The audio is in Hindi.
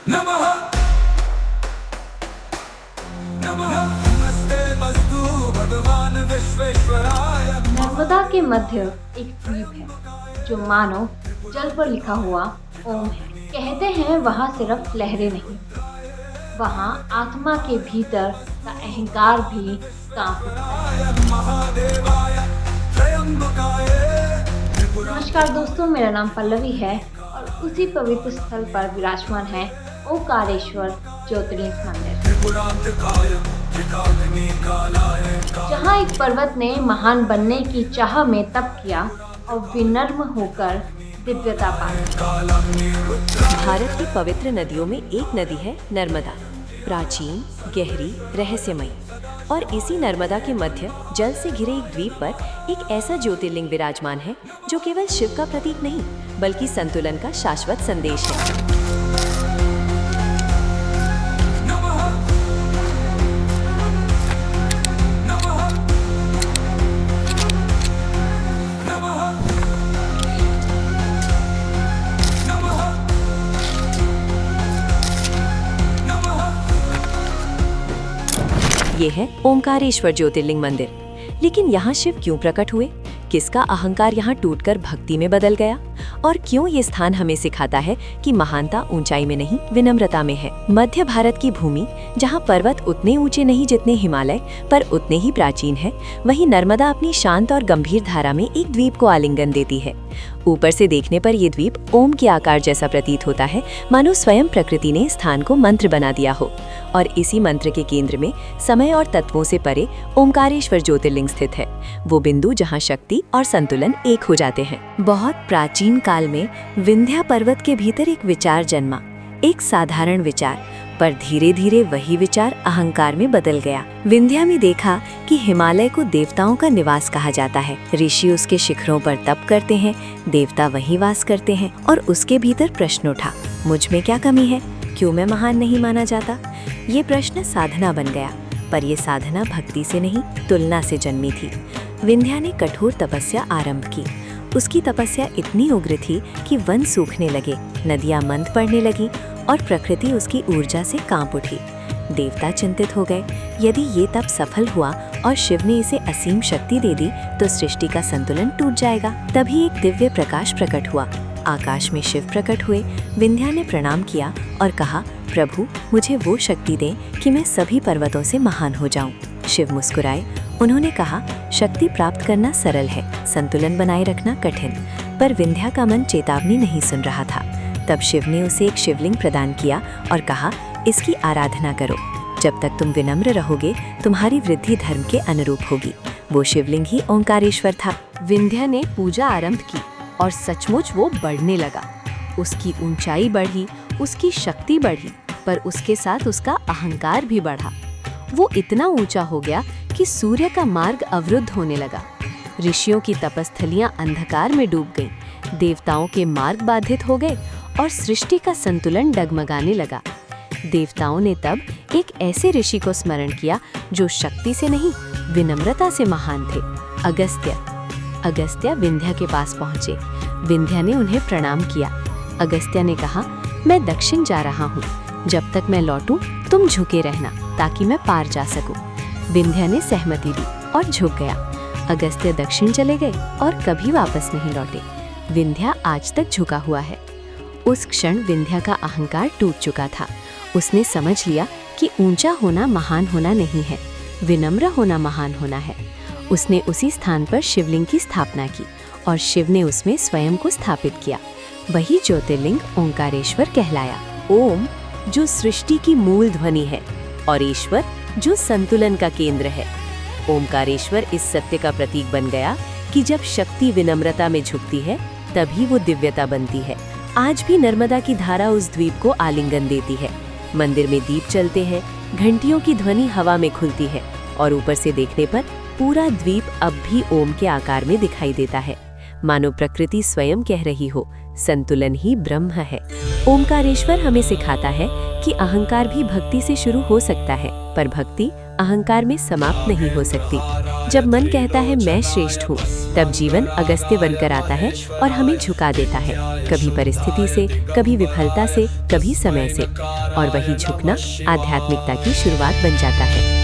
नमः नमः नमस्ते मस्तु भगवान विश्वेश्वराय। नर्मदा के मध्य एक द्वीप है जो मानो जल पर लिखा हुआ ओम है। कहते हैं वहाँ सिर्फ लहरें नहीं, वहाँ आत्मा के भीतर का अहंकार भी कांप उठता है। नमस्कार दोस्तों, मेरा नाम पल्लवी है और उसी पवित्र स्थल पर विराजमान है ओंकारेश्वर ज्योतिर्लिंग मंदिर, जहाँ एक पर्वत ने महान बनने की चाह में तप किया और विनम्र होकर दिव्यता पाई। भारत की पवित्र नदियों में एक नदी है नर्मदा, प्राचीन, गहरी, रहस्यमयी। और इसी नर्मदा के मध्य जल से घिरे एक द्वीप पर एक ऐसा ज्योतिर्लिंग विराजमान है जो केवल शिव का प्रतीक नहीं बल्कि संतुलन का शाश्वत संदेश है। ये है ओंकारेश्वर ज्योतिर्लिंग मंदिर। लेकिन यहाँ शिव क्यों प्रकट हुए? किसका अहंकार यहाँ टूटकर भक्ति में बदल गया? और क्यों ये स्थान हमें सिखाता है कि महानता ऊंचाई में नहीं, विनम्रता में है। मध्य भारत की भूमि, जहाँ पर्वत उतने ऊंचे नहीं जितने हिमालय, पर उतने ही प्राचीन है, वहीं नर्मदा अपनी शांत और गंभीर धारा में एक द्वीप को आलिंगन देती है। ऊपर से देखने पर यह द्वीप ओम के आकार जैसा प्रतीत होता है, मानो स्वयं प्रकृति ने स्थान को मंत्र बना दिया हो। और इसी मंत्र के केंद्र में समय और तत्वों से परे ओंकारेश्वर ज्योतिर्लिंग स्थित है, वो बिंदु जहाँ शक्ति और संतुलन एक हो जाते हैं। बहुत प्राचीन काल में विंध्या पर्वत के भीतर एक विचार जन्मा, एक साधारण विचार, पर धीरे धीरे वही विचार अहंकार में बदल गया। विंध्या में देखा कि हिमालय को देवताओं का निवास कहा जाता है। ऋषि उसके शिखरों पर तप करते हैं, देवता वहीं वास करते हैं। और उसके भीतर प्रश्न उठा, मुझ में क्या कमी है? क्यों मैं महान नहीं माना जाता? ये प्रश्न साधना बन गया, पर यह साधना भक्ति से नहीं, तुलना से जन्मी थी। विंध्या ने कठोर तपस्या आरंभ की। उसकी तपस्या इतनी उग्र थी कि वन सूखने लगे, नदियां मंद पड़ने लगी और प्रकृति उसकी ऊर्जा से कांप उठी। देवता चिंतित हो गए, यदि ये तप सफल हुआ और शिव ने इसे असीम शक्ति दे दी तो सृष्टि का संतुलन टूट जाएगा। तभी एक दिव्य प्रकाश प्रकट हुआ। आकाश में शिव प्रकट हुए। विंध्या ने प्रणाम किया और कहा, प्रभु, मुझे वो शक्ति दें कि मैं सभी पर्वतों से महान हो जाऊं। शिव मुस्कुराए। उन्होंने कहा, शक्ति प्राप्त करना सरल है, संतुलन बनाए रखना कठिन। पर विंध्या का मन चेतावनी नहीं सुन रहा था। तब शिव ने उसे एक शिवलिंग प्रदान किया और कहा, इसकी आराधना करो। जब तक तुम विनम्र रहोगे, तुम्हारी वृद्धि धर्म के अनुरूप होगी। वो शिवलिंग ही ओंकारेश्वर था। विंध्या ने पूजा आरंभ की और सचमुच वो बढ़ने लगा। उसकी ऊंचाई बढ़ी, उसकी शक्ति बढ़ी, पर उसके साथ उसका अहंकार भी बढ़ा। वो इतना ऊंचा हो गया कि सूर्य का मार्ग अवरुद्ध होने लगा। ऋषियों की तपस्थलियां अंधकार में डूब गईं, देवताओं के मार्ग बाधित हो गए और सृष्टि का संतुलन डगमगाने लगा। देवताओं ने तब एक ऐसे ऋषि को स्मरण किया जो शक्ति से नहीं, विनम्रता से महान थे, अगस्त्य। अगस्त्य विंध्या के पास पहुंचे। विंध्या ने उन्हें प्रणाम किया। अगस्त्य ने कहा, मैं दक्षिण जा रहा हूँ, जब तक मैं लौटूं तुम झुके रहना ताकि मैं पार जा सकूं। विंध्या ने सहमति दी और झुक गया। अगस्त्य दक्षिण चले गए और कभी वापस नहीं लौटे। विंध्या आज तक झुका हुआ है। उस क्षण विंध्या का अहंकार टूट चुका था। उसने समझ लिया कि ऊंचा होना महान होना नहीं है, विनम्र होना महान होना है। उसने उसी स्थान पर शिवलिंग की स्थापना की और शिव ने उसमें स्वयं को स्थापित किया। वही ज्योतिर्लिंग ओंकारेश्वर कहलाया। ओम जो सृष्टि की मूल ध्वनि है और ईश्वर जो संतुलन का केंद्र है। ओंकारेश्वर इस सत्य का प्रतीक बन गया कि जब शक्ति विनम्रता में झुकती है तभी वो दिव्यता बनती है। आज भी नर्मदा की धारा उस द्वीप को आलिंगन देती है। मंदिर में दीप चलते हैं, घंटियों की ध्वनि हवा में खुलती है और ऊपर से देखने पर पूरा द्वीप अब भी ओम के आकार में दिखाई देता है, मानो प्रकृति स्वयं कह रही हो, संतुलन ही ब्रह्म है। ओंकारेश्वर हमें सिखाता है कि अहंकार भी भक्ति से शुरू हो सकता है, पर भक्ति अहंकार में समाप्त नहीं हो सकती। जब मन कहता है मैं श्रेष्ठ हूँ, तब जीवन अगस्त्य बनकर आता है और हमें झुका देता है, कभी परिस्थिति से, कभी विफलता से, कभी समय से। और वही झुकना आध्यात्मिकता की शुरुआत बन जाता है।